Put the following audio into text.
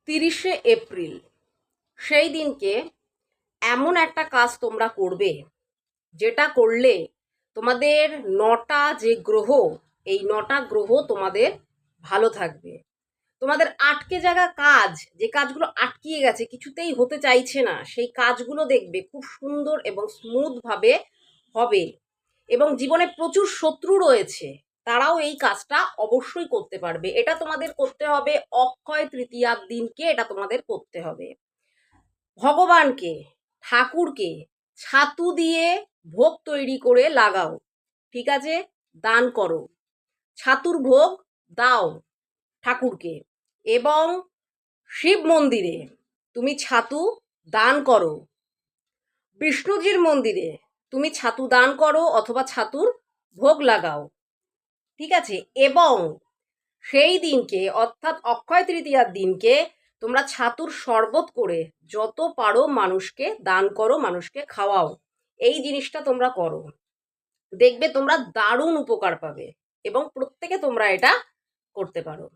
30শে April সেই দিনকে এমন একটা কাজ তোমরা করবে, যেটা করলে তোমাদের 9টা যে গ্রহ, এই 9টা গ্রহ তোমাদের ভালো থাকবে। তোমাদের আটকে যাওয়া কাজ, যে কাজগুলো আটকিয়ে গেছে, কিছুতেই হতে চাইছে না, সেই কাজগুলো দেখবে খুব সুন্দর এবং স্মুথ ভাবে হবে। এবং জীবনে প্রচুর শত্রু রয়েছে, তারাও এই কাজটা অবশ্যই করতে পারবে। এটা তোমাদের করতে হবে অক্ষয় তৃতীয়ার দিনকে, এটা তোমাদের করতে হবে। ভগবানকে, ঠাকুরকে ছাতু দিয়ে ভোগ তৈরি করে লাগাও, ঠিক আছে? দান করো, ছাতুর ভোগ দাও ঠাকুরকে। এবং শিব মন্দিরে তুমি ছাতু দান করো, বিষ্ণুজির মন্দিরে তুমি ছাতু দান করো অথবা ছাতুর ভোগ লাগাও, ঠিক আছে? এবং সেই দিনকে অর্থাৎ অক্ষয় তৃতীয়ার দিনকে তোমরা ছাতুর শরবত করে যত পারো মানুষকে দান করো, মানুষকে খাওয়াও। এই জিনিসটা তোমরা করো, দেখবে তোমরা দারুণ উপকার পাবে এবং প্রত্যেকে তোমরা এটা করতে পারো।